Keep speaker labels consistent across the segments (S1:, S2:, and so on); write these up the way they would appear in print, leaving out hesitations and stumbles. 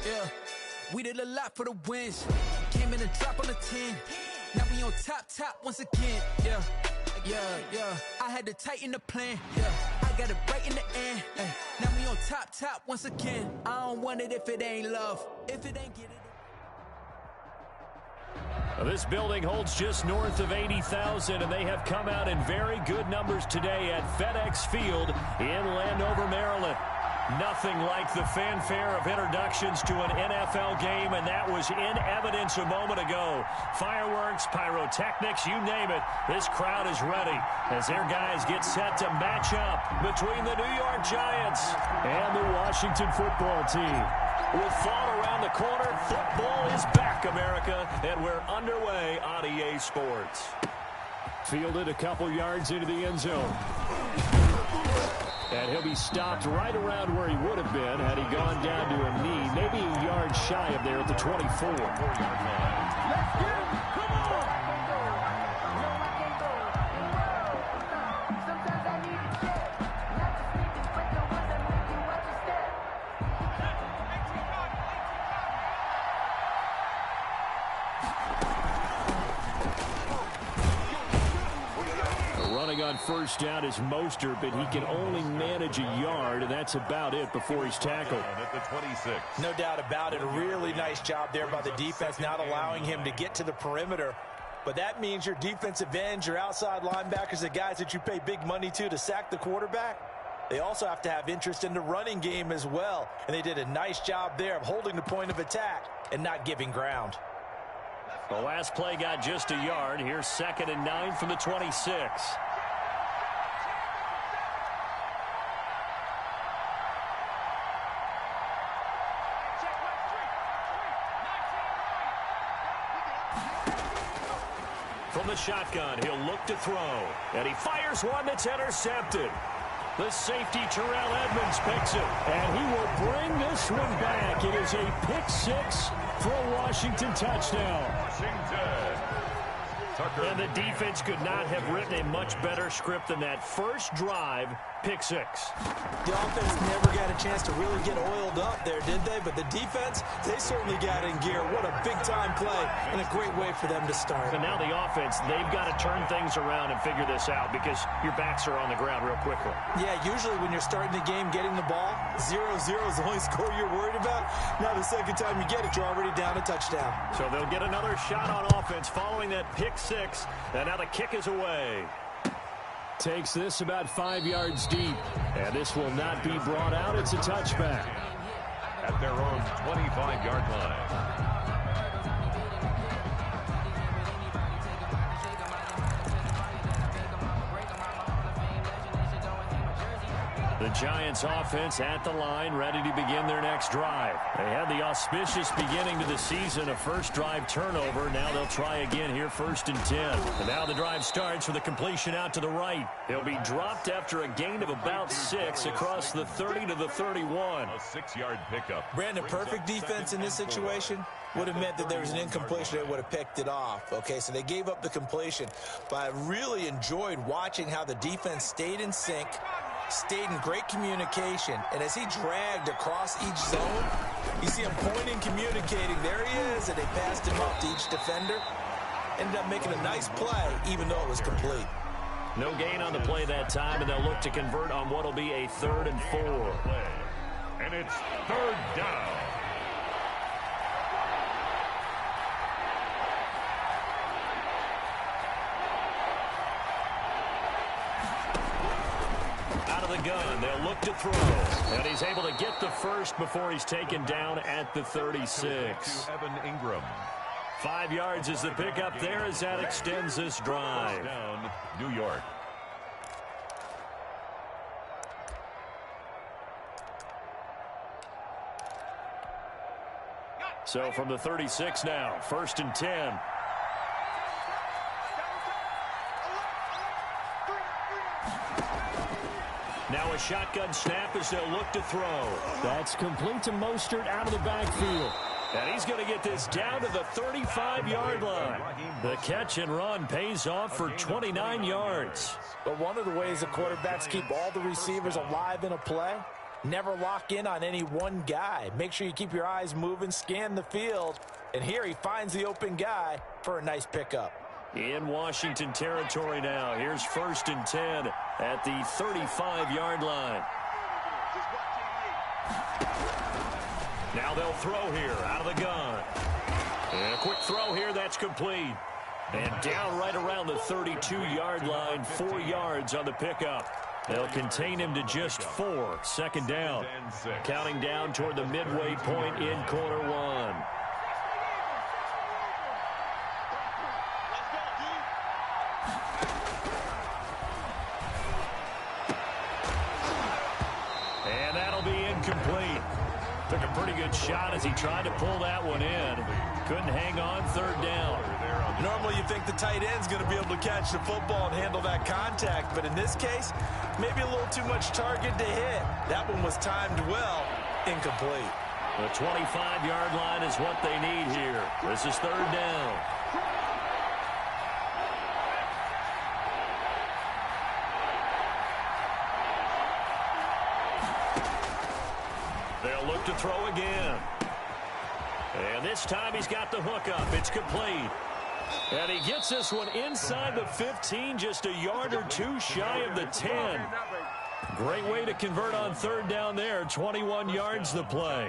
S1: Yeah, we did a lot for the wins. Came in and dropped on the 10. Now we on top once again. Yeah. I had to tighten the plan. Yeah, I got it right in the end. Ay. Now we on top once again. I don't want it if it ain't love. If it ain't get it.
S2: This building holds just north of 80,000, and they have come out in very good numbers today at FedEx Field in Landover, Maryland. Nothing like the fanfare of introductions to an NFL game, and that was in evidence a moment ago. Fireworks, pyrotechnics, you name it. This crowd is ready as their guys get set to match up between the New York Giants and the Washington football team. With fall around the corner, football is back, America, and we're underway on EA Sports. Fielded a couple yards into the end zone. And he'll be stopped right around where he would have been had he gone down to a knee, maybe a yard shy of there at the 24.
S3: Let's get him! Come on! Sometimes I need to check. Not to sneak and break the ones that make you watch your step.
S2: Running on first down is Mostert, but he can only manage a yard, and that's about it before he's tackled.
S4: At the 26.
S5: No doubt about it. A really nice job there by the defense, not allowing him to get to the perimeter. But that means your defensive ends, your outside linebackers, the guys that you pay big money to sack the quarterback, they also have to have interest in the running game as well. And they did a nice job there of holding the point of attack and not giving ground.
S2: The last play got just a yard. Here's 2nd and 9 from the 26. From the shotgun, he'll look to throw. And he fires one that's intercepted. The safety, Terrell Edmonds, picks it. And he will bring this one back. It is a pick six for a Washington touchdown. And the defense could not have written a much better script than that first drive, pick six.
S5: The offense never got a chance to really get oiled up there, did they? But the defense, they certainly got in gear. What a big-time play and a great way for them to start.
S2: And now the offense, they've got to turn things around and figure this out because your backs are on the ground real quickly.
S5: Yeah, usually when you're starting the game, getting the ball, 0-0 is the only score you're worried about. Now the second time you get it, you're already down a touchdown.
S2: So they'll get another shot on offense following that pick six, and now the kick is away. Takes this about 5 yards deep, and this will not be brought out. It's a touchback.
S4: At their own 25-yard line.
S2: The Giants offense at the line, ready to begin their next drive. They had the auspicious beginning to the season, a first drive turnover. Now they'll try again here, 1st and 10. And now the drive starts with a completion out to the right. He'll be dropped after a gain of about 6 across the 30 to the 31.
S4: A 6-yard pickup.
S5: Brandon, perfect defense in this situation would have meant that there was an incompletion. They would have picked it off. Okay, so they gave up the completion. But I really enjoyed watching how the defense stayed in sync, stayed in great communication, and as he dragged across each zone, you see him pointing, communicating. There he is, and they passed him up to each defender. Ended up making a nice play, even though it was complete.
S2: No gain on the play that time, and they'll look to convert on what will be a 3rd and 4.
S4: And it's 3rd down.
S2: Gun. They'll look to throw. And he's able to get the first before he's taken down at the 36.
S4: Evan Ingram.
S2: 5 yards is the pickup there as that extends this drive.
S4: Down, New York.
S2: So from the 36 now, 1st and 10. Now a shotgun snap as they'll look to throw. That's complete to Mostert out of the backfield. And he's going to get this down to the 35-yard line. The catch and run pays off for 29 yards.
S5: But one of the ways the quarterbacks keep all the receivers alive in a play Never lock in on any one guy. Make sure you keep your eyes moving, scan the field, and here he finds the open guy for a nice pickup.
S2: In Washington territory now. Here's 1st and 10 at the 35-yard line. Now they'll throw here out of the gun. And a quick throw here, that's complete. And down right around the 32-yard line, 4 yards on the pickup. They'll contain him to just 4. 2nd down. Counting down toward the midway point in quarter 1. And that'll be incomplete. Took a pretty good shot as he tried to pull that one in. Couldn't hang on 3rd down.
S5: Normally you think the tight end's going to be able to catch the football and handle that contact, but in this case, maybe a little too much target to hit. That one was timed well, incomplete.
S2: The 25-yard line is what they need here. This is 3rd down. They'll look to throw again. And this time he's got the hook up. It's complete. And he gets this one inside the 15, just a yard or 2 shy of the 10. Great way to convert on 3rd down there. 21 yards the play.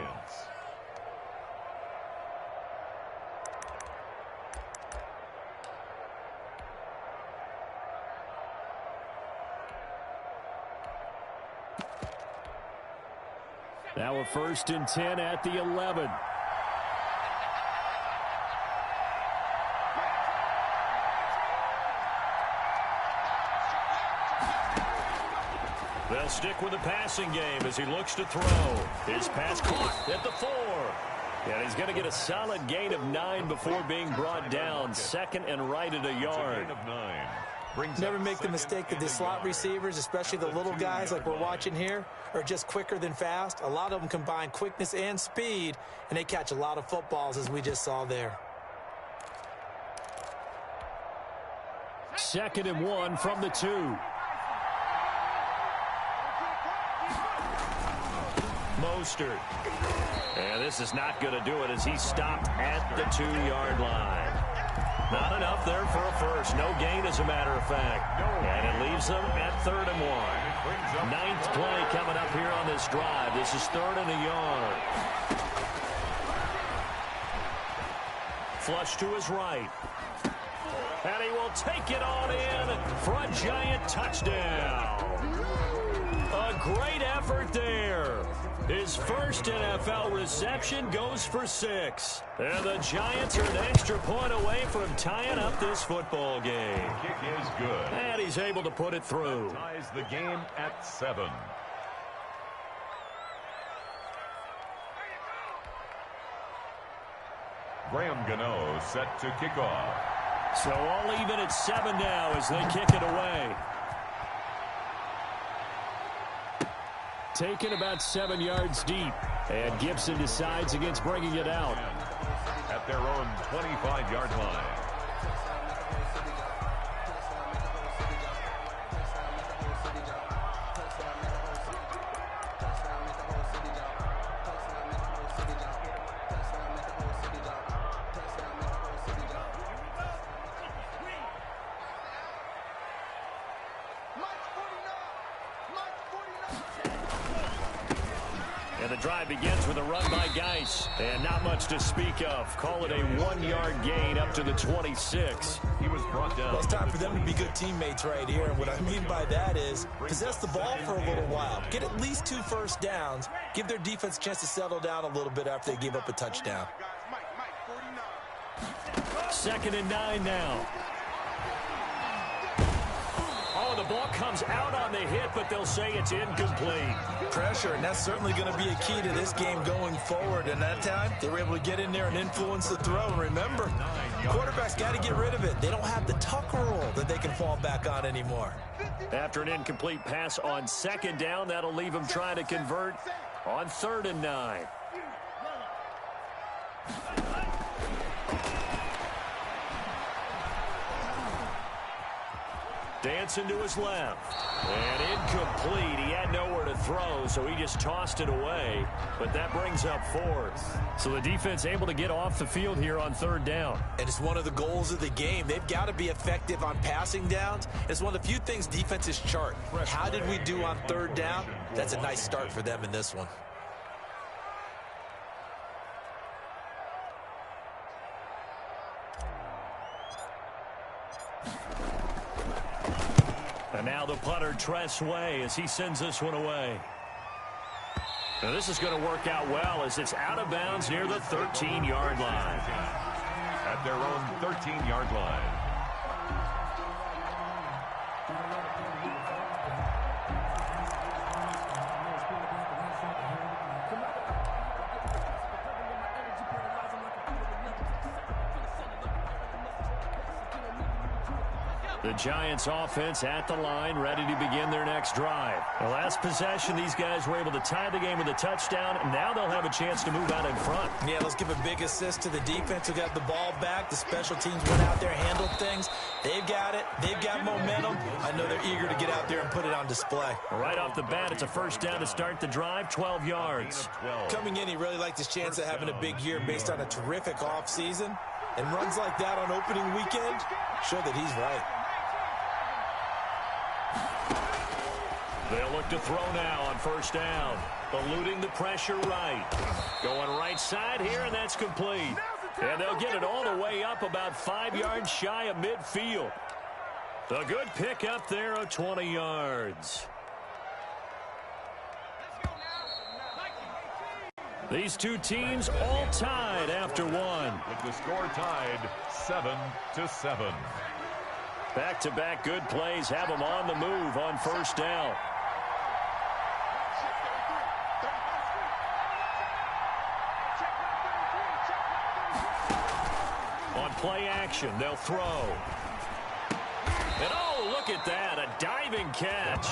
S2: Now a 1st and 10 at the 11. They'll stick with the passing game as he looks to throw. His pass caught at the 4. And he's going to get a solid gain of 9 before being brought down. 2nd and right at a yard.
S5: Never make the mistake that the slot receivers, especially the little guys like we're watching here, are just quicker than fast. A lot of them combine quickness and speed, and they catch a lot of footballs, as we just saw there.
S2: 2nd and 1 from the 2. Mostert. And this is not going to do it as he stopped at the 2-yard line. Not enough there for a first. No gain, as a matter of fact. And it leaves them at 3rd and 1. 9th play coming up here on this drive. This is 3rd and a yard. Flush to his right. And he will take it on in for a Giant touchdown. A great effort there. His first NFL reception goes for 6. And the Giants are an extra point away from tying up this football game.
S4: Kick is good.
S2: And he's able to put it through.
S4: Ties the game at 7. Graham Gano set to kick off.
S2: So all even at 7 now as they kick it away. Taken about 7 yards deep. And Gibson decides against bringing it out.
S4: At their own 25-yard line.
S2: And the drive begins with a run by Geis. And not much to speak of. Call it a 1-yard gain up to the 26.
S4: He was brought down.
S5: Well, it's time for them to be good teammates right here. And what I mean by that is possess the ball for a little while. Get at least 2 first downs. Give their defense a chance to settle down a little bit after they give up a touchdown.
S2: 2nd and 9 now. Oh, the ball comes out on the hit, but they'll say it's incomplete.
S5: Pressure, and that's certainly going to be a key to this game going forward. And that time, they were able to get in there and influence the throw. And remember, quarterbacks got to get rid of it. They don't have the tuck rule that they can fall back on anymore.
S2: After an incomplete pass on 2nd down, that'll leave them trying to convert on 3rd and 9. Dancing to his left. And incomplete. He had nowhere to throw, so he just tossed it away. But that brings up fourth. So the defense able to get off the field here on third down.
S5: And it's one of the goals of the game. They've got to be effective on passing downs. It's one of the few things defenses chart. How did we do on third down? That's a nice start for them in this one.
S2: And now the punter, Tress Way, as he sends this one away. Now this is going to work out well as it's out of bounds near the 13-yard line.
S4: At their own 13-yard line.
S2: The Giants offense at the line, ready to begin their next drive. The last possession, these guys were able to tie the game with a touchdown, and now they'll have a chance to move out in front.
S5: Yeah, let's give a big assist to the defense who got the ball back. The special teams went out there, handled things. They've got it. They've got momentum. I know they're eager to get out there and put it on display.
S2: Right off the bat, it's a first down to start the drive, 12 yards.
S5: Coming in, he really liked his chance of having a big year based on a terrific offseason. And runs like that on opening weekend show that he's right.
S2: They'll look to throw now on first down. Eluding the pressure right. Going right side here, and that's complete. And they'll get it all the way up about 5 yards shy of midfield. A good pickup there of 20 yards. These two teams all tied after one.
S4: With the score tied 7-7.
S2: Back-to-back good plays have them on the move on first down. On play action, they'll throw. And oh, look at that, a diving catch.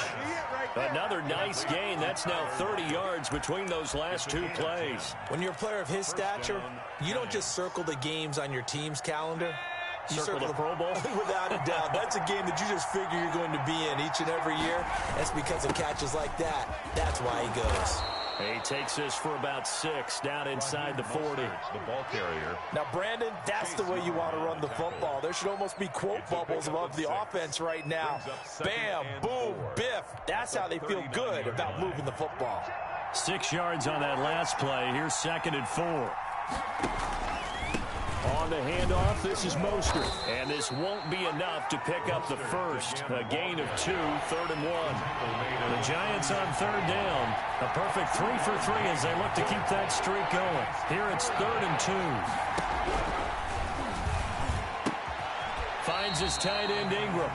S2: Another nice gain. That's now 30 yards between those last two plays.
S5: When you're a player of his stature, you don't just circle the games on your team's calendar. You
S2: Circle the Pro Bowl?
S5: Without a doubt. That's a game that you just figure you're going to be in each and every year. That's because of catches like that. That's why he goes.
S2: He takes this for about 6 down inside the 40.
S4: The ball carrier.
S5: Now, Brandon, that's the way you want to run the football. There should almost be quote bubbles above the offense right now. Bam, boom, biff. That's how they feel good about moving the football.
S2: 6 yards on that last play. Here's 2nd and 4. On the handoff, this is Mostert. And this won't be enough to pick up the first. A gain of 2, 3rd and 1. The Giants on third down. A perfect 3 for 3 as they look to keep that streak going. Here it's 3rd and 2. Finds his tight end Ingram.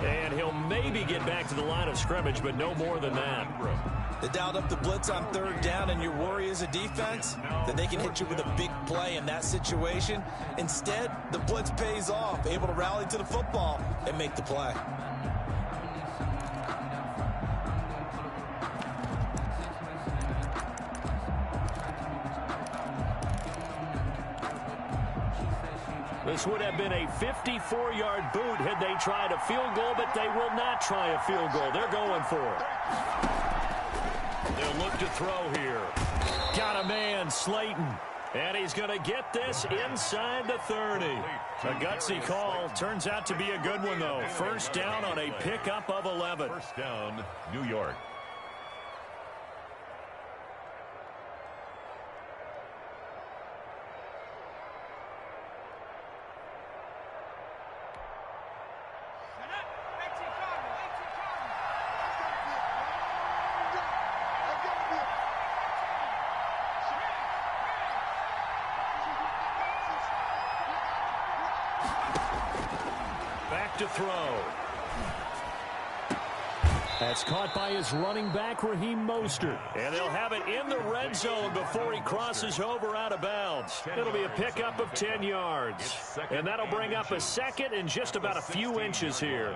S2: And he'll maybe get back to the line of scrimmage, but no more than that.
S5: They dialed up the blitz on third down, and your worry as a defense that they can hit you with a big play in that situation. Instead, the blitz pays off, able to rally to the football and make the play.
S2: This would have been a 54-yard boot had they tried a field goal, but they will not try a field goal. They're going for it. They'll look to throw here. Got a man, Slayton. And he's going to get this inside the 30. A gutsy call. Turns out to be a good one, though. First down on a pickup of 11.
S4: First down, New York.
S2: To throw. That's caught by his running back, Raheem Mostert. And they'll have it in the red zone before he crosses over out of bounds. It'll be a pickup of 10 yards. And that'll bring up a second and just about a few inches here.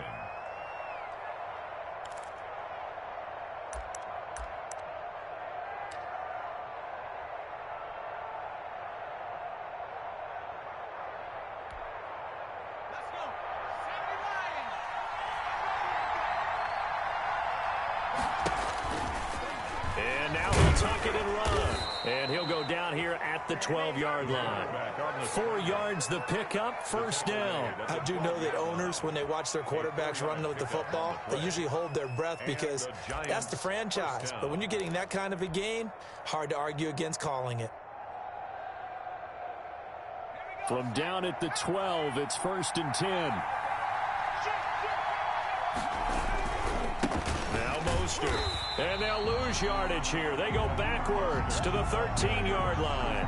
S2: tuck it and run. And he'll go down here at the 12-yard line. 4 yards the pickup, first down.
S5: I do know that owners, when they watch their quarterbacks run with the football, they usually hold their breath because that's the franchise. But when you're getting that kind of a gain, hard to argue against calling it.
S2: From down at the 12, it's 1st and 10. Now Mostert. And they'll lose yardage here. They go backwards to the 13-yard line.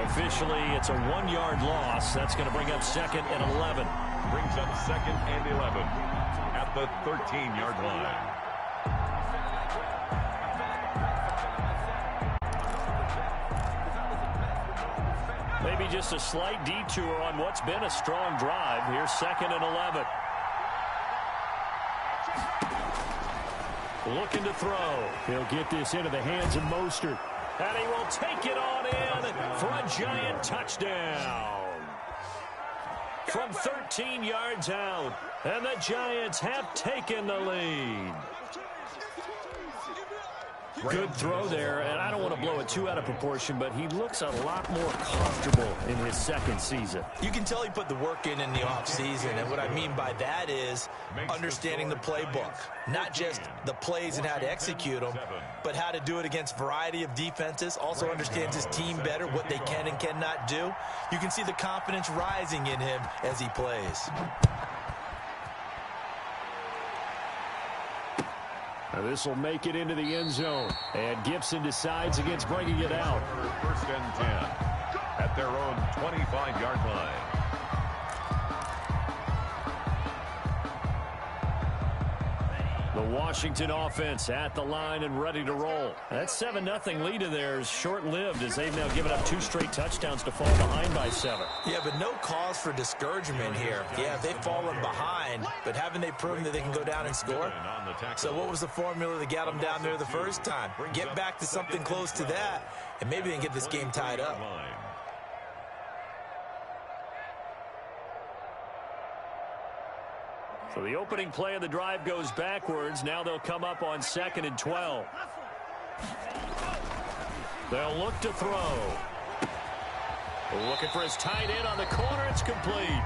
S2: Officially, it's a 1-yard loss. That's going to bring up 2nd and 11.
S4: Brings up 2nd and 11 at the 13-yard line.
S2: Maybe just a slight detour on what's been a strong drive. Here's 2nd and 11. Looking to throw. He'll get this into the hands of Mostert. And he will take it on in for a Giant touchdown. From 13 yards out. And the Giants have taken the lead. Good throw there, and I don't want to blow it too out of proportion, but he looks a lot more comfortable in his 2nd season.
S5: You can tell he put the work in the offseason, and what I mean by that is understanding the playbook. Not just the plays and how to execute them, but how to do it against a variety of defenses. Also understands his team better, what they can and cannot do. You can see the confidence rising in him as he plays.
S2: Now this will make it into the end zone. And Gibson decides against bringing it out.
S4: 1st and 10 at their own 25-yard line.
S2: The Washington offense at the line and ready to roll. That 7-0 lead of theirs short-lived as they've now given up 2 straight touchdowns to fall behind by 7.
S5: Yeah, but no cause for discouragement here. Yeah, they've fallen behind, but haven't they proven that they can go down and score? So what was the formula that got them down there the first time? Get back to something close to that, and maybe they can get this game tied up.
S2: So the opening play of the drive goes backwards. Now they'll come up on 2nd and 12. They'll look to throw. Looking for his tight end on the corner. It's complete.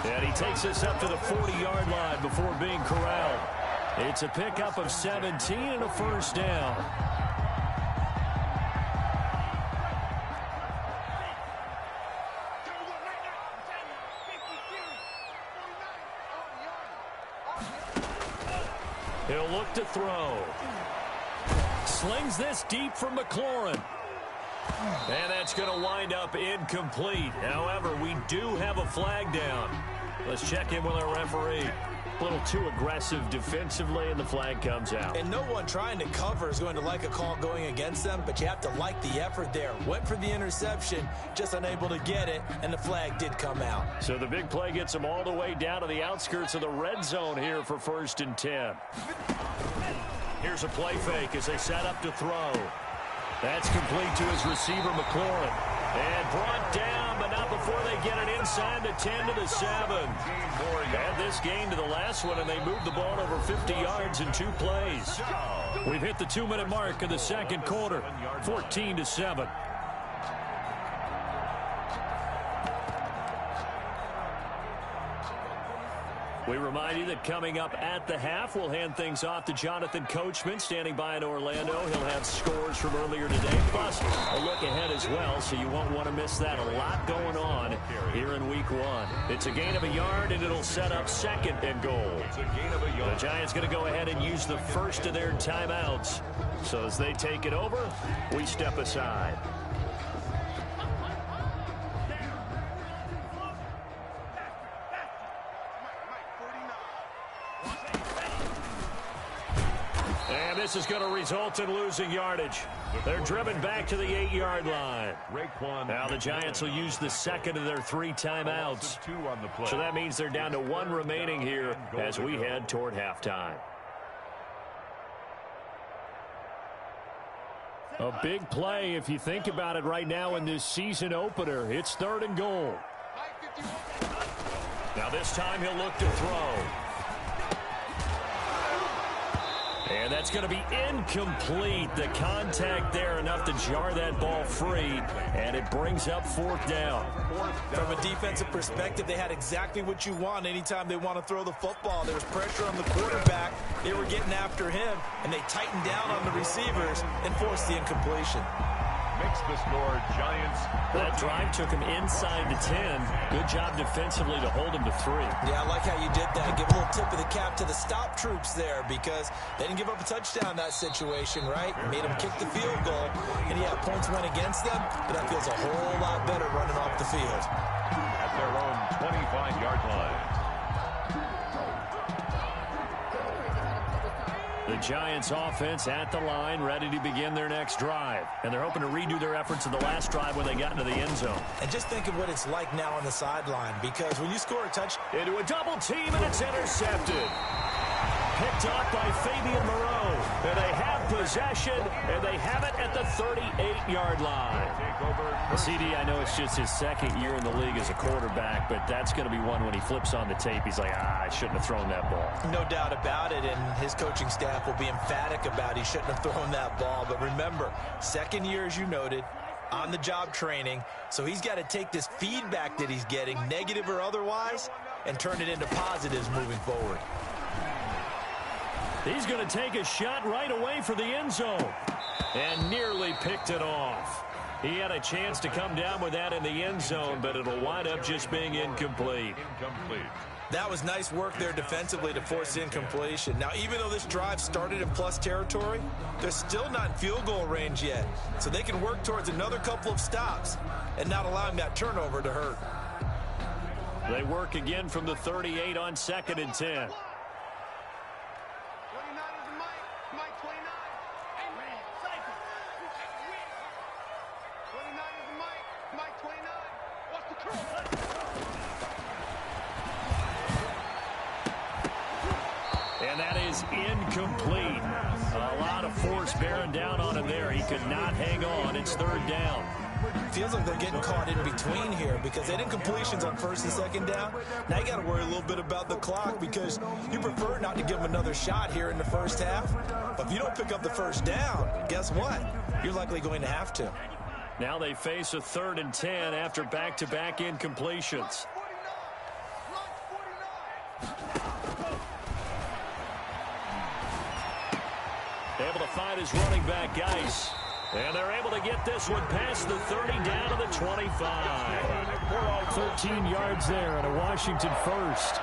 S2: And he takes us up to the 40-yard line before being corralled. It's a pickup of 17 and a first down. He'll look to throw. Slings this deep from McLaurin. And that's going to wind up incomplete. However, we do have a flag down. Let's check in with our referee. A little too aggressive defensively, and the flag comes out.
S5: And no one trying to cover is going to like a call going against them, but you have to like the effort there. Went for the interception, just unable to get it, and the flag did come out.
S2: So the big play gets them all the way down to the outskirts of the red zone here for 1st and 10. Here's a play fake as they set up to throw. That's complete to his receiver, McLaurin. And brought down, but not before they get it inside the 10 to the 7. Add this game to the last one, and they moved the ball over 50 yards in 2 plays. We've hit the 2-minute mark of the 2nd quarter, 14-7. We remind you that coming up at the half, we'll hand things off to Jonathan Coachman, standing by in Orlando. He'll have scores from earlier today, plus a look ahead as well, so you won't want to miss that. A lot going on here in Week 1. It's a gain of a yard, and it'll set up 2nd and goal. The Giants going to go ahead and use the first of their timeouts. So as they take it over, we step aside. And this is going to result in losing yardage. They're driven back to the 8-yard line. Now the Giants will use the 2nd of their 3 timeouts. So that means they're down to 1 remaining here as we head toward halftime. A big play if you think about it right now in this season opener. It's 3rd and goal. Now this time he'll look to throw. And that's going to be incomplete. The contact there enough to jar that ball free, and it brings up fourth down.
S5: From a defensive perspective, they had exactly what you want anytime they want to throw the football. There was pressure on the quarterback. They were getting after him, and they tightened down on the receivers and forced the incompletion.
S4: Makes the score Giants.
S2: That drive took him inside the 10. Good job defensively to hold him to 3.
S5: Yeah, I like how you did that. Give a little tip of the cap to the stop troops there because they didn't give up a touchdown in that situation, right? Made them kick the field goal, and yeah, points went against them, but that feels a whole lot better running off the field.
S4: At their own 25-yard line.
S2: The Giants offense at the line, ready to begin their next drive. And they're hoping to redo their efforts in the last drive when they got into the end zone.
S5: And just think of what it's like now on the sideline, because when you score a touchdown,
S2: Into a double team, and it's intercepted. Picked up by Fabian Moreau. And they have possession, and they have it at the 38-yard line. CD, I know it's just his second year in the league as a quarterback, but that's going to be one when he flips on the tape. He's like, I shouldn't have thrown that ball.
S5: no doubt about it, and his coaching staff will be emphatic about he shouldn't have thrown that ball. But remember, second year, as you noted, on-the-job training, so he's got to take this feedback that he's getting, negative or otherwise, and turn it into positives moving forward.
S2: He's going to take a shot right away for the end zone. And nearly picked it off. He had a chance to come down with that in the end zone, but it'll wind up just being incomplete.
S5: That was nice work there defensively to force incompletion. Now, even though this drive started in plus territory, they're still not in field goal range yet. So they can work towards another couple of stops and not allowing that turnover to hurt.
S2: They work again from the 38 on 2nd and 10. And that is incomplete. A lot of force bearing down on him there. He could not hang on. It's 3rd down.
S5: Feels like they're getting caught in between here because they did incompletions on 1st and 2nd down. Now you got to worry a little bit about the clock because you prefer not to give them another shot here in the first half. But if you don't pick up the 1st down, guess what? You're likely going to have to.
S2: Now they face a 3rd and 10 after back-to-back incompletions. Able to find his running back, Geis. And they're able to get this one past the 30 down to the 25. 13 yards there and a Washington first.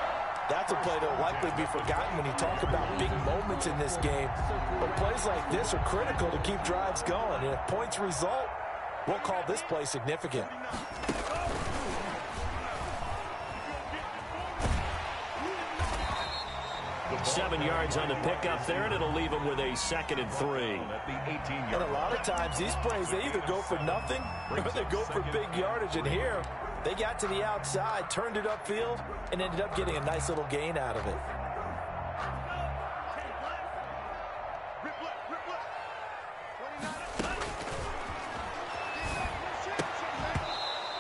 S5: That's a play that will likely be forgotten when you talk about big moments in this game. But plays like this are critical to keep drives going. And if points result, we'll call this play significant.
S2: 7 yards on the pickup there, and it'll leave them with a 2nd and 3.
S5: And a lot of times these plays, they either go for nothing or they go for big yardage. And here, they got to the outside, turned it upfield, and ended up getting a nice little gain out of it.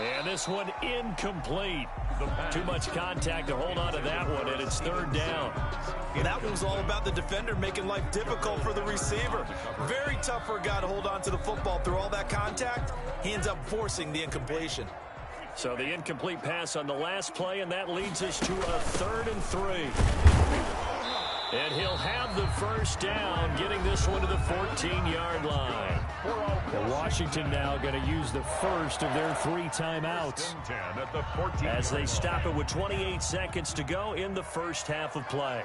S2: And this one incomplete. Too much contact to hold on to that one, and it's 3rd down.
S5: That one was all about the defender making life difficult for the receiver. Very tough for a guy to hold on to the football through all that contact. He ends up forcing the incompletion.
S2: So the incomplete pass on the last play, and that leads us to a 3rd and 3. And he'll have the 1st down, getting this one to the 14-yard line. And Washington now going to use the first of their 3 timeouts as they stop it with 28 seconds to go in the first half of play.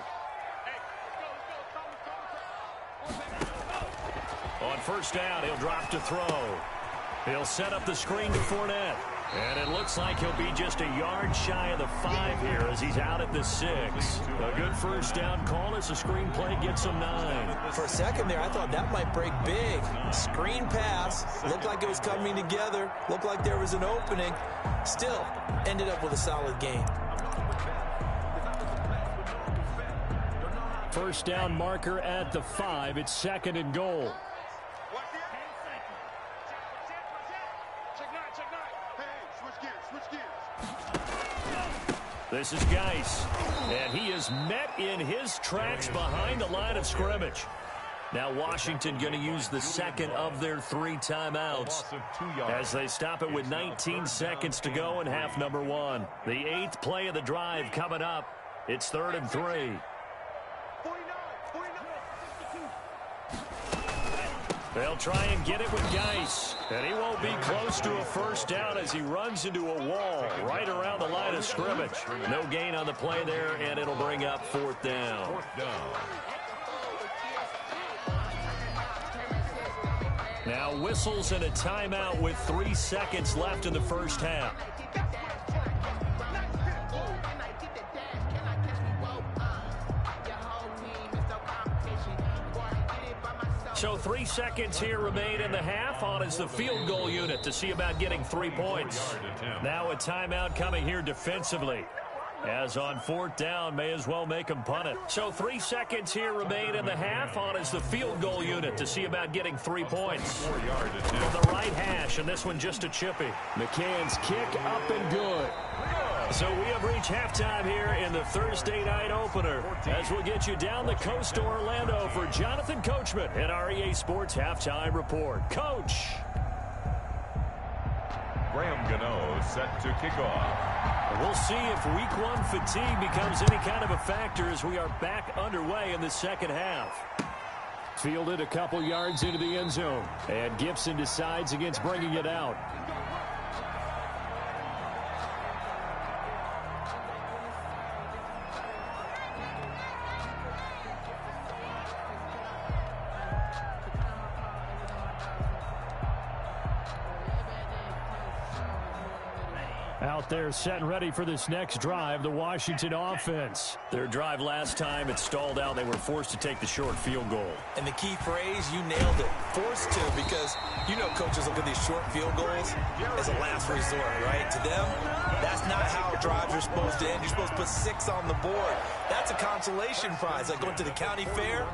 S2: On 1st down, he'll drop to throw. He'll set up the screen to Fournette. And it looks like he'll be just a yard shy of the 5 here as he's out at the 6. A good 1st down call as the screen play gets him 9.
S5: For a second there, I thought that might break big. Screen pass. Looked like it was coming together. Looked like there was an opening. Still, ended up with a solid gain.
S2: 1st down marker at the 5. It's 2nd and goal. This is Geis, and he is met in his tracks behind the line of scrimmage. Now Washington going to use the second of their 3 timeouts as they stop it with 19 seconds to go in half number 1. The 8th play of the drive coming up. It's 3rd and 3. They'll try and get it with Geis. And he won't be close to a first down as he runs into a wall right around the line of scrimmage. No gain on the play there, and it'll bring up 4th down. Now whistles and a timeout with 3 seconds left in the first half. So 3 seconds here remain in the half. On is the field goal unit to see about getting 3 points. Now a timeout coming here defensively. As on 4th down, may as well make them punt it. So 3 seconds here remain in the half. On is the field goal unit to see about getting 3 points. From the right hash, and this one just a chippy. McCann's kick up and good. So we have reached halftime here in the Thursday night opener as we'll get you down the coast to Orlando for Jonathan Coachman and our EA Sports Halftime Report. Coach.
S4: Graham Gano set to kick off.
S2: We'll see if week 1 fatigue becomes any kind of a factor as we are back underway in the second half. Fielded a couple yards into the end zone, and Gibson decides against bringing it out. Out there set and ready for this next drive, the Washington offense. Their drive last time, it stalled out. They were forced to take the short field goal.
S5: And the key phrase, you nailed it, forced to, because you know coaches look at these short field goals as a last resort, right? To them, that's not how drives are supposed to end. You're supposed to put 6 on the board. That's a consolation prize. Like going to the county fair,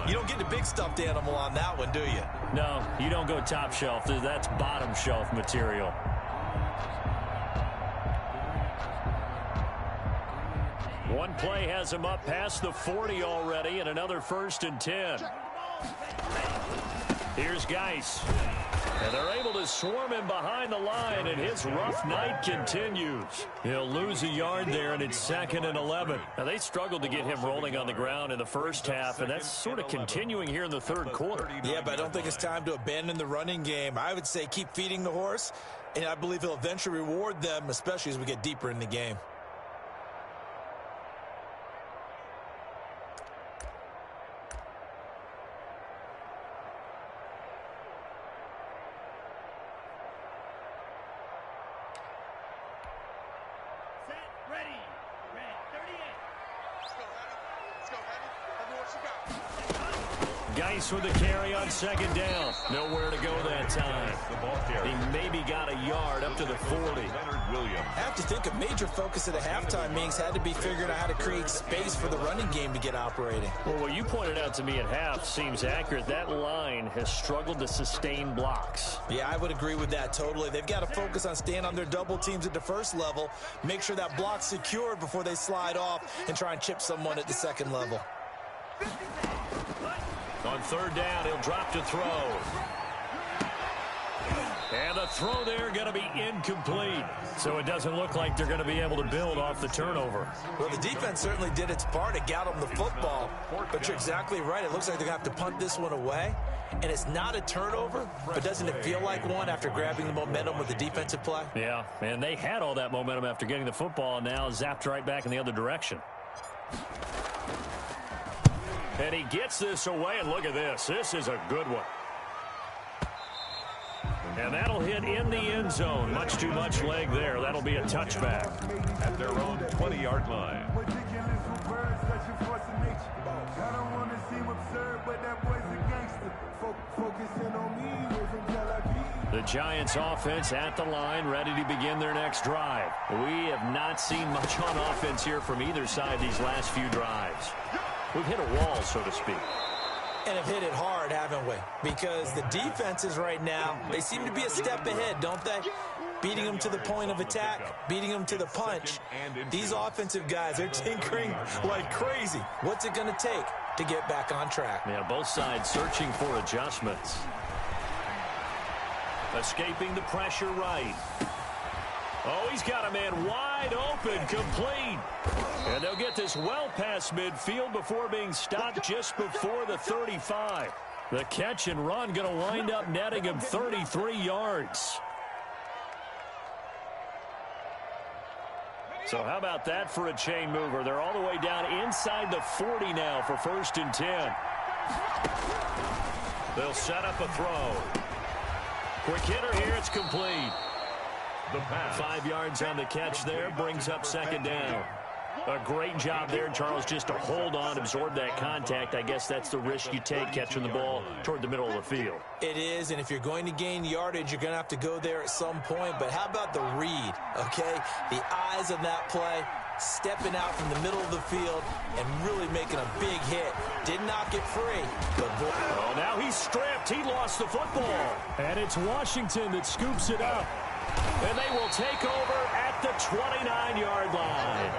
S5: you don't get the big stuffed animal on that one, do you?
S2: No, you don't go top shelf. That's bottom shelf material. One play has him up past the 40 already, and another 1st and 10. Here's Geis. And they're able to swarm him behind the line, and his rough night continues. He'll lose a yard there, and it's 2nd and 11. Now, they struggled to get him rolling on the ground in the first half, and that's sort of continuing here in the 3rd quarter.
S5: Yeah, but I don't think it's time to abandon the running game. I would say keep feeding the horse, and I believe he'll eventually reward them, especially as we get deeper in the game.
S2: Geis with the carry on 2nd down. Nowhere to go that time. He maybe got a yard up to the 40.
S5: I have to think a major focus of the halftime meetings had to be figuring out how to create space for the running game to get operating.
S2: Well, what you pointed out to me at half seems accurate. That line has struggled to sustain blocks.
S5: Yeah, I would agree with that totally. They've got to focus on staying on their double teams at the first level, make sure that block's secured before they slide off and try and chip someone at the second level.
S2: On 3rd down, he'll drop to throw. And the throw there going to be incomplete. So it doesn't look like they're going to be able to build off the turnover.
S5: Well, the defense certainly did its part. It got them the football. But you're exactly right. It looks like they're going to have to punt this one away. And it's not a turnover, but doesn't it feel like one after grabbing the momentum with the defensive play?
S2: Yeah, and they had all that momentum after getting the football, and now zapped right back in the other direction. And he gets this away, and look at this. This is a good one. And that'll hit in the end zone. Much too much leg there. That'll be a touchback.
S4: At their own 20-yard line.
S2: The Giants offense at the line, ready to begin their next drive. We have not seen much on offense here from either side these last few drives. We've hit a wall, so to speak.
S5: And have hit it hard, haven't we? Because the defenses right now, they seem to be a step ahead, don't they? Beating them to the point of attack, beating them to the punch. These offensive guys, they're tinkering like crazy. What's it going to take? to get back on track.
S2: Yeah, both sides searching for adjustments. Escaping the pressure right. Oh, he's got a man wide open, complete. And they'll get this well past midfield before being stopped just before the 35. The catch and run going to wind up netting him 33 yards. So how about that for a chain mover? They're all the way down inside the 40 now for 1st and 10. They'll set up a throw. Quick hitter here. It's complete. 5 yards on the catch there. Brings up 2nd down. A great job there, Charles, just to hold on, absorb that contact. I guess that's the risk you take catching the ball toward the middle of the field.
S5: It is, and if you're going to gain yardage, you're going to have to go there at some point. But how about the read, okay? The eyes of that play, stepping out from the middle of the field and really making a big hit. Did not get free, but boy.
S2: Oh, now he's stripped. He lost the football. And it's Washington that scoops it up. And they will take over at the 29-yard line.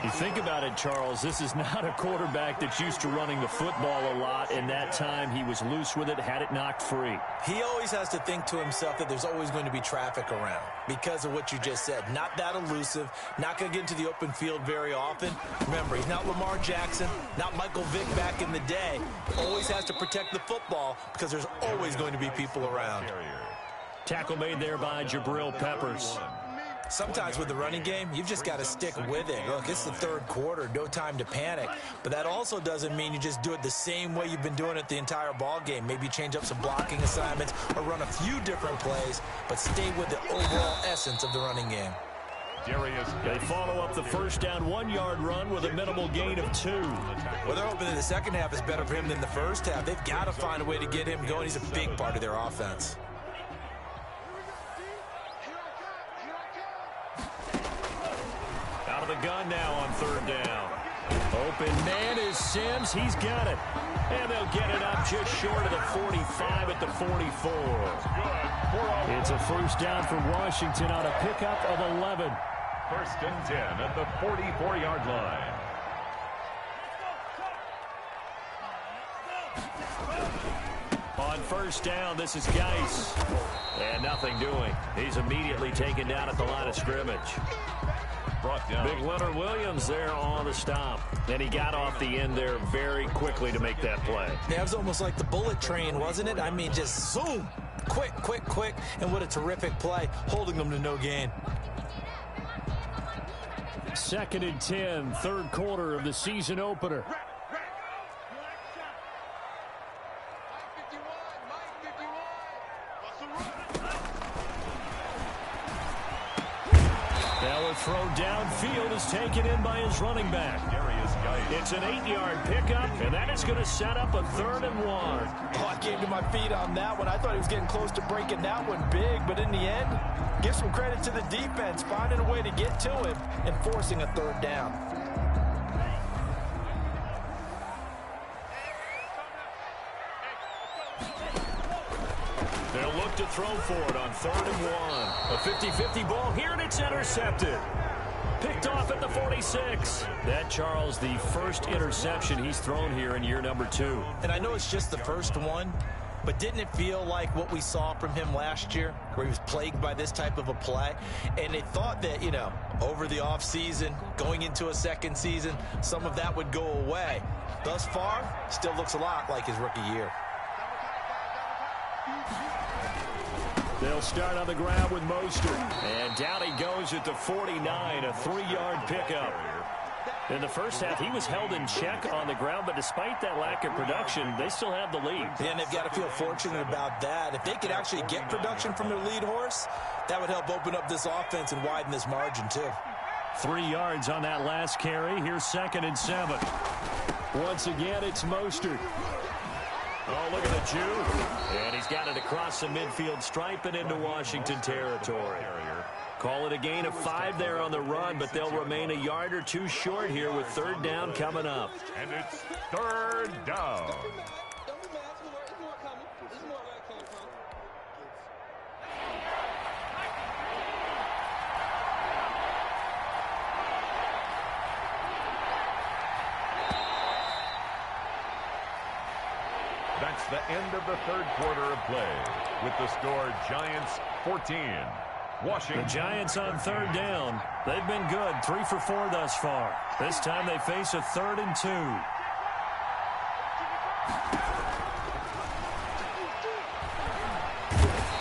S2: You think about it, Charles, this is not a quarterback that's used to running the football a lot, and that time he was loose with it, had it knocked free.
S5: He always has to think to himself that there's always going to be traffic around because of what you just said. Not that elusive, not going to get into the open field very often. Remember, he's not Lamar Jackson, not Michael Vick back in the day. Always has to protect the football because there's always going to be people around.
S2: Tackle made there by Jabril Peppers.
S5: Sometimes with the running game, you've just got to stick with it. Look, it's the 3rd quarter, no time to panic. But that also doesn't mean you just do it the same way you've been doing it the entire ball game. Maybe change up some blocking assignments or run a few different plays, but stay with the overall essence of the running game.
S2: They follow up the 1st down 1-yard run with a minimal gain of 2.
S5: Well, they're hoping that the second half is better for him than the first half. They've got to find a way to get him going. He's a big part of their offense.
S2: Out of the gun now on 3rd down. Open man is Sims. He's got it. And they'll get it up just short of the 45 at the 44. It's a 1st down for Washington on a pickup of 11.
S4: 1st and 10 at the 44-yard line.
S2: On 1st down, this is Geis. And nothing doing. He's immediately taken down at the line of scrimmage. Big Leonard Williams there on the stop. And he got off the end there very quickly to make that play.
S5: Yeah, it was almost like the bullet train, wasn't it? I mean, just zoom. Quick, quick, quick. And what a terrific play, holding them to no gain.
S2: 2nd and 10, 3rd quarter of the season opener. Now a throw downfield is taken in by his running back. It's an 8-yard pickup, and that is going to set up a 3rd and 1.
S5: Oh, I came to my feet on that one. I thought he was getting close to breaking that one big, but in the end, give some credit to the defense, finding a way to get to him and forcing a 3rd down.
S2: They'll look to throw for it on 3rd and 1. A 50-50 ball here, and it's intercepted. Picked off at the 46. That, Charles, the first interception he's thrown here in year number 2.
S5: And I know it's just the first one, but didn't it feel like what we saw from him last year, where he was plagued by this type of a play? And they thought that, you know, over the offseason, going into a second season, some of that would go away. Thus far, still looks a lot like his rookie year.
S2: They'll start on the ground with Mostert. And down he goes at the 49, a 3-yard pickup. In the first half, he was held in check on the ground, but despite that lack of production, they still have the lead.
S5: Yeah, and they've got to feel fortunate about that. If they could actually get production from their lead horse, that would help open up this offense and widen this margin, too.
S2: 3 yards on that last carry. Here's 2nd and 7. Once again, it's Mostert. Oh, look at the juke. And he's got it across the midfield stripe and into Washington territory. Call it a gain of 5 there on the run, but they'll remain a yard or 2 short here with 3rd down coming up.
S4: And it's 3rd down. the end of the third quarter of play with the score Giants 14, Washington.
S2: The Giants on third down. They've been good, 3 for 4 thus far. This time they face a 3rd and 2.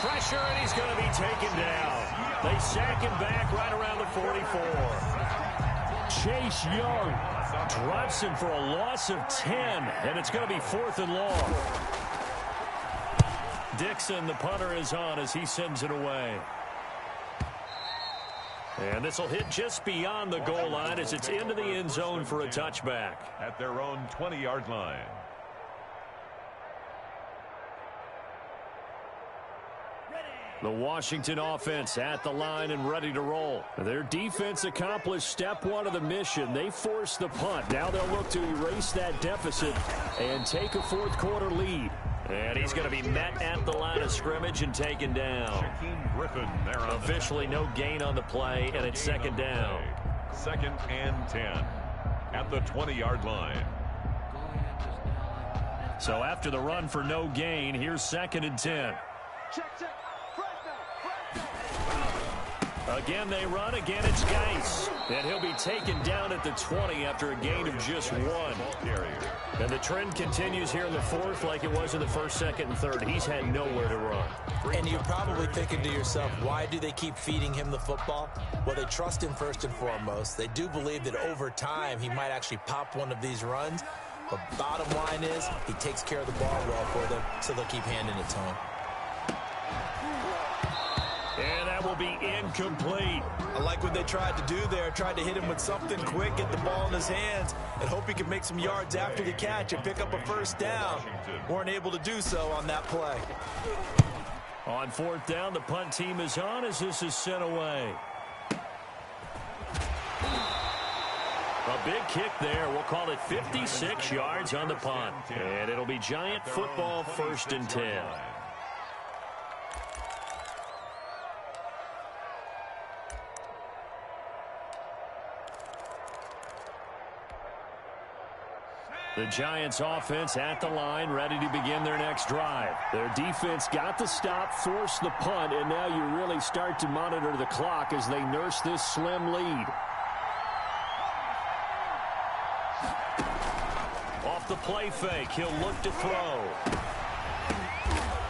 S2: Pressure, and he's going to be taken down. They sack him back right around the 44. Chase Young drops him for a loss of 10, and it's going to be 4th and long. Dixon, the punter, is on as he sends it away. And this will hit just beyond the goal line as it's into the end zone for a touchback.
S4: At their own 20-yard line.
S2: The Washington offense at the line and ready to roll. Their defense accomplished step 1 of the mission. They forced the punt. Now they'll look to erase that deficit and take a fourth quarter lead. And he's going to be met at the line of scrimmage and taken down.
S4: Griffin there on
S2: officially no gain on the play, and it's 2nd down.
S4: 2nd and 10 at the 20-yard line.
S2: So after the run for no gain, here's 2nd and 10. Again, they run. Again, it's Giants. And he'll be taken down at the 20 after a gain of just 1. And the trend continues here in the 4th like it was in the 1st, 2nd, and 3rd. He's had nowhere to run.
S5: And you're probably thinking to yourself, why do they keep feeding him the football? Well, they trust him first and foremost. They do believe that over time he might actually pop one of these runs. But bottom line is he takes care of the ball well for them, so they'll keep handing it to him.
S2: And that will be incomplete.
S5: I like what they tried to do there. Tried to hit him with something quick, get the ball in his hands, and hope he could make some yards after the catch and pick up a first down. Weren't able to do so on that play.
S2: On 4th down, the punt team is on as this is sent away. A big kick there. We'll call it 56 yards on the punt. And it'll be Giant football, 1st and 10. The Giants offense at the line, ready to begin their next drive. Their defense got the stop, forced the punt, and now you really start to monitor the clock as they nurse this slim lead. Off the play fake, he'll look to throw.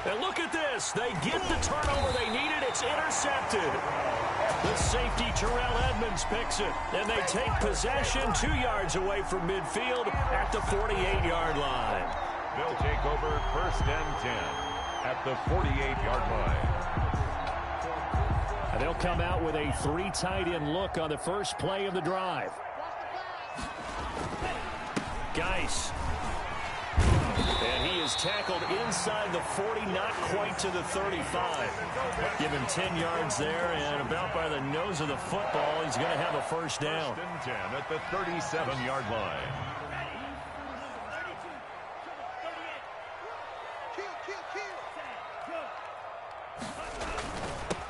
S2: And look at this. They get the turnover they needed. It's intercepted. The safety, Terrell Edmonds, picks it. And they take possession 2 yards away from midfield at the 48-yard line.
S4: They'll take over 1st and 10 at the 48-yard line.
S2: And they'll come out with a 3 tight end look on the first play of the drive. Geis. And he is tackled inside the 40, not quite to the 35. Given 10 yards there and about by the nose of the football, he's going to have a first down.
S4: 1st and 10 at the 37-yard line.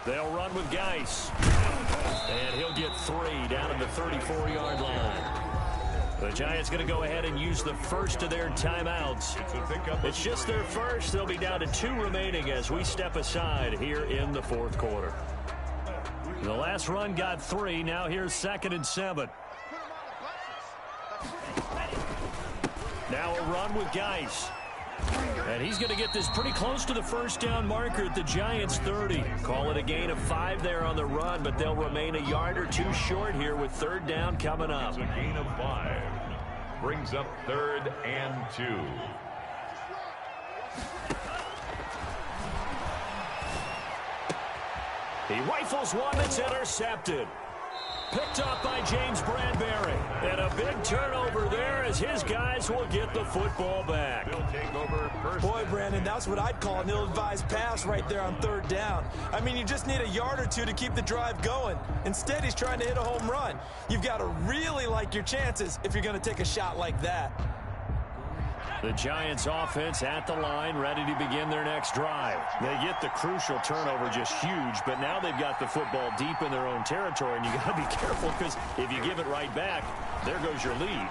S2: They'll run with Geis. And he'll get 3 down at the 34-yard line. The Giants going to go ahead and use the first of their timeouts. It's just their first. They'll be down to 2 remaining as we step aside here in the 4th quarter. The last run got 3. Now here's 2nd and 7. Now a run with Geis. And he's going to get this pretty close to the first down marker at the Giants' 30. Call it a gain of 5 there on the run, but they'll remain a yard or 2 short here with 3rd down coming up.
S4: It's a gain of 5. Brings up 3rd and 2.
S2: He rifles one that's intercepted. Picked up by James Bradbury. And a big turnover there as his guys will get the football back.
S4: They'll take over 1st.
S5: Boy, Brandon, that's what I'd call an ill-advised pass right there on 3rd down. I mean, you just need a yard or 2 to keep the drive going. Instead, he's trying to hit a home run. You've got to really like your chances if you're going to take a shot like that.
S2: The Giants offense at the line, ready to begin their next drive. They get the crucial turnover, just huge, but now they've got the football deep in their own territory, and you got to be careful because if you give it right back, there goes your lead.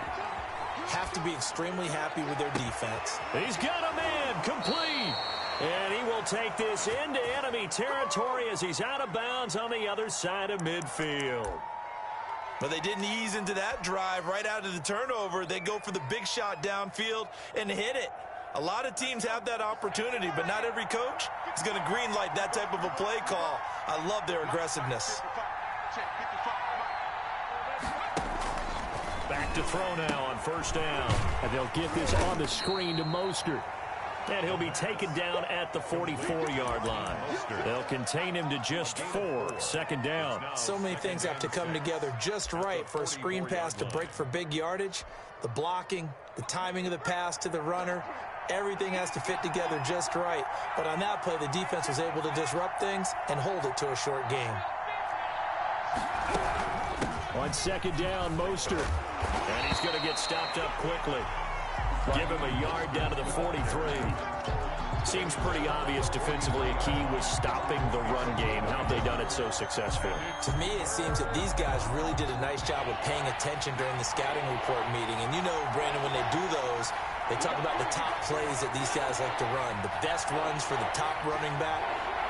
S5: have to be extremely happy with their defense.
S2: He's got a man complete. And he will take this into enemy territory as he's out of bounds on the other side of midfield.
S5: But they didn't ease into that drive right out of the turnover. They go for the big shot downfield and hit it. A lot of teams have that opportunity, but not every coach is going to greenlight that type of a play call. I love their aggressiveness.
S2: Back to throw now on first down. And they'll get this on the screen to Mostert. And he'll be taken down at the 44-yard line. They'll contain him to just 4, second down.
S5: So many things have to come together just right for a screen pass to break for big yardage. The blocking, the timing of the pass to the runner, everything has to fit together just right. But on that play, the defense was able to disrupt things and hold it to a short game.
S2: On second down, Mostert. And he's going to get stopped up quickly. Give him a yard down to the 43. Seems pretty obvious defensively a key was stopping the run game. How have they done it so successfully?
S5: To me, it seems that these guys really did a nice job of paying attention during the scouting report meeting. And you know, Brandon, when they do those, they talk about the top plays that these guys like to run. The best runs for the top running back,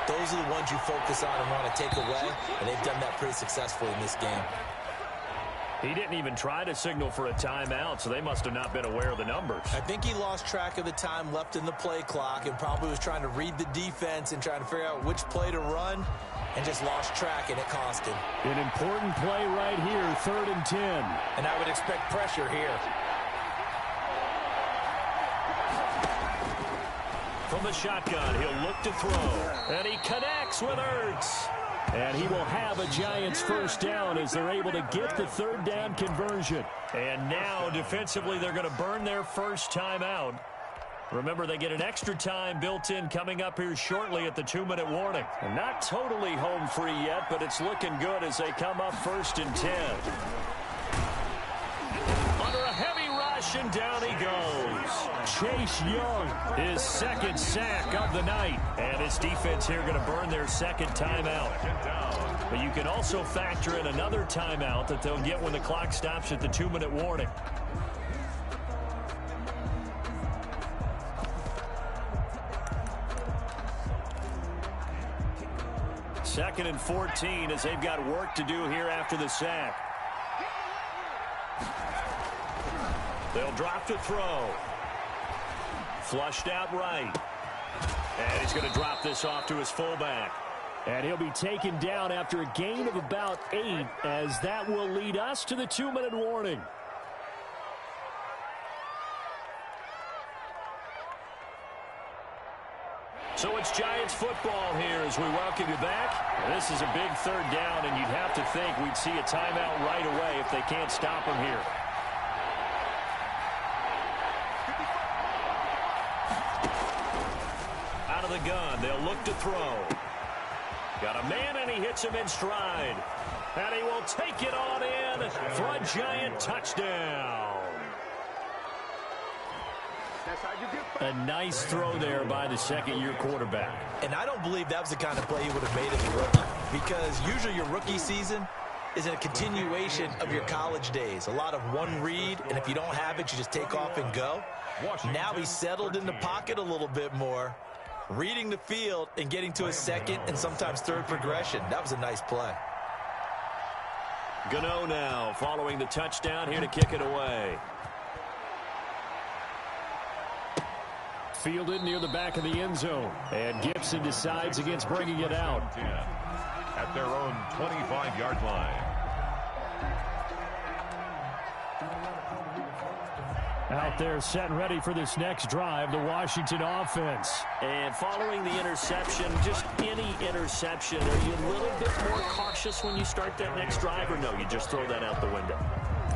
S5: those are the ones you focus on and want to take away. And they've done that pretty successfully in this game.
S2: He didn't even try to signal for a timeout, so they must have not been aware of the numbers.
S5: I think he lost track of the time left in the play clock and probably was trying to read the defense and trying to figure out which play to run and just lost track, and it cost him.
S2: An important play right here, 3rd and 10.
S5: And I would expect pressure here.
S2: From the shotgun, he'll look to throw. And he connects with Ertz. And he will have a Giants first down as they're able to get the 3rd down conversion. And now, defensively, they're going to burn their first timeout. Remember, they get an extra time built in coming up here shortly at the 2-minute warning. And not totally home free yet, but it's looking good as they come up 1st and 10. Under a heavy rush, and down he goes. Chase Young, his 2nd sack of the night. And his defense here going to burn their 2nd timeout. But you can also factor in another timeout that they'll get when the clock stops at the 2-minute warning. Second and 14 as they've got work to do here after the sack. They'll drop to throw. Flushed out right. And he's going to drop this off to his fullback. And he'll be taken down after a gain of about 8 as that will lead us to the 2-minute warning. So it's Giants football here as we welcome you back. This is a big 3rd down, and you'd have to think we'd see a timeout right away if they can't stop him here. Out of the gun, they'll look to throw. Got a man, and he hits him in stride. And he will take it on in for a Giant touchdown. A nice throw there by the 2nd-year quarterback.
S5: And I don't believe that was the kind of play he would have made as a rookie, because usually your rookie season is a continuation of your college days. A lot of one read, and if you don't have it, you just take off and go. Now he's settled in the pocket a little bit more, reading the field and getting to his 2nd and sometimes 3rd progression. That was a nice play.
S2: Gano now following the touchdown here to kick it away. Fielded near the back of the end zone. And Gibson decides against bringing it out.
S4: At their own 25-yard line.
S2: Out there set and ready for this next drive, the Washington offense. And following the interception, just any interception, are you a little bit more cautious when you start that next drive, or no, you just throw that out the window?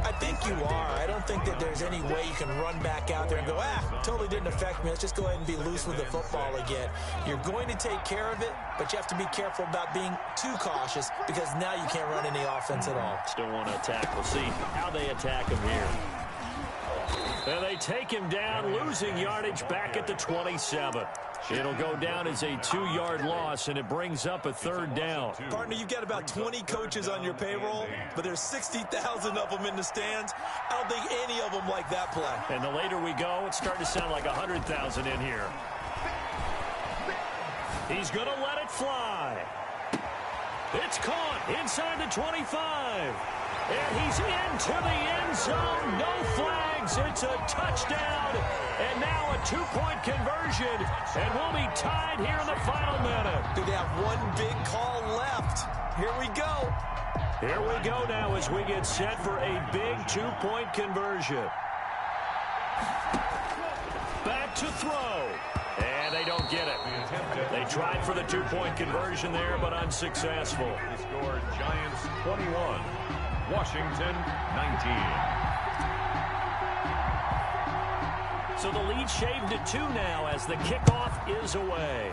S5: I think you are. I don't think that there's any way you can run back out there and go, totally didn't affect me. Let's just go ahead and be loose with the football again. You're going to take care of it, but you have to be careful about being too cautious because now you can't run any offense at all.
S2: Still want to attack. We'll see how they attack him here. And they take him down, losing yardage back at the 27. It'll go down as a 2-yard loss, and it brings up a 3rd down.
S5: Partner, you've got about 20 coaches on your payroll, but there's 60,000 of them in the stands. I don't think any of them like that play.
S2: And the later we go, it's starting to sound like 100,000 in here. He's going to let it fly. It's caught inside the 25. And he's into the end zone. No flags. It's a touchdown. And now a 2-point conversion. And we'll be tied here in the final minute.
S5: They have one big call left. Here we go.
S2: Here we go now as we get set for a big 2-point conversion. Back to throw. And they don't get it. They tried for the 2-point conversion there, but unsuccessful.
S4: The score, Giants 21, Washington 19.
S2: So the lead shaved to 2 now as the kickoff is away.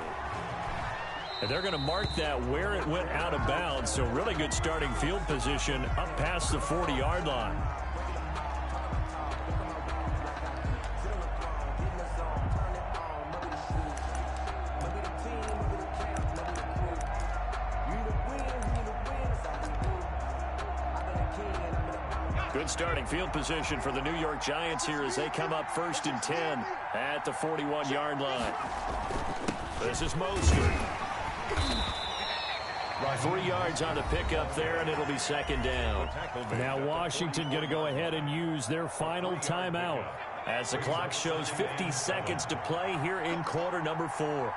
S2: And they're going to mark that where it went out of bounds. So really good starting field position up past the 40-yard line. Good starting field position for the New York Giants here as they come up 1st and 10 at the 41-yard line. This is Mostert. 3 yards on the pickup there, and it'll be 2nd down. Now Washington going to go ahead and use their final timeout as the clock shows 50 seconds to play here in quarter number 4.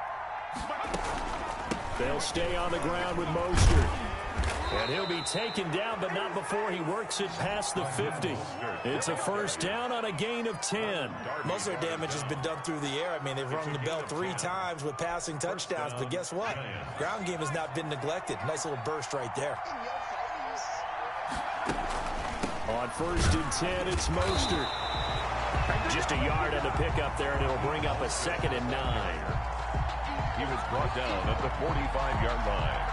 S2: They'll stay on the ground with Mostert. And he'll be taken down, but not before he works it past the 50. It's a 1st down on a gain of 10.
S5: Most of their damage has been done through the air. I mean, they've rung the bell 3 times with passing touchdowns, but guess what? Ground game has not been neglected. Nice little burst right there.
S2: On 1st and 10, it's Mostert. Just a yard on the pickup there, and it'll bring up a 2nd and 9.
S4: He was brought down at the 45-yard line.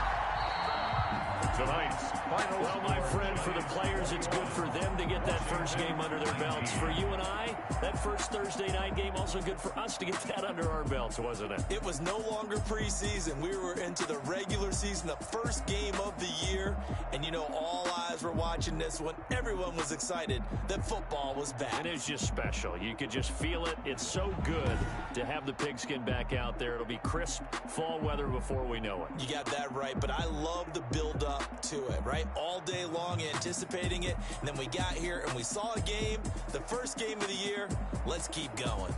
S4: Tonight's final.
S2: Well, my friend, for the players, it's good for them to get that first game under their belts. For you and I, that first Thursday night game, also good for us to get that under our belts, wasn't it?
S5: It was no longer preseason. We were into the regular season, the first game of the year. And, you know, all eyes were watching this one. Everyone was excited that football was back.
S2: It is just special. You could just feel it. It's so good to have the pigskin back out there. It'll be crisp fall weather before we know it.
S5: You got that right, but I love the build-up to it, right? All day long anticipating it, and then we got here and we saw a game, the first game of the year. Let's keep going.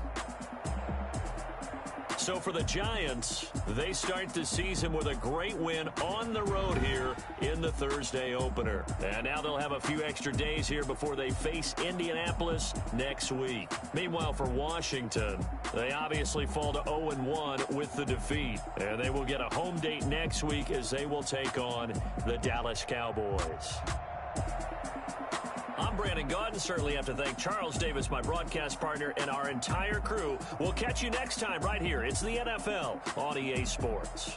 S2: So for the Giants, they start the season with a great win on the road here in the Thursday opener. And now they'll have a few extra days here before they face Indianapolis next week. Meanwhile, for Washington, they obviously fall to 0-1 with the defeat. And they will get a home date next week as they will take on the Dallas Cowboys. I'm Brandon Gaudin. Certainly have to thank Charles Davis, my broadcast partner, and our entire crew. We'll catch you next time right here. It's the NFL on EA Sports.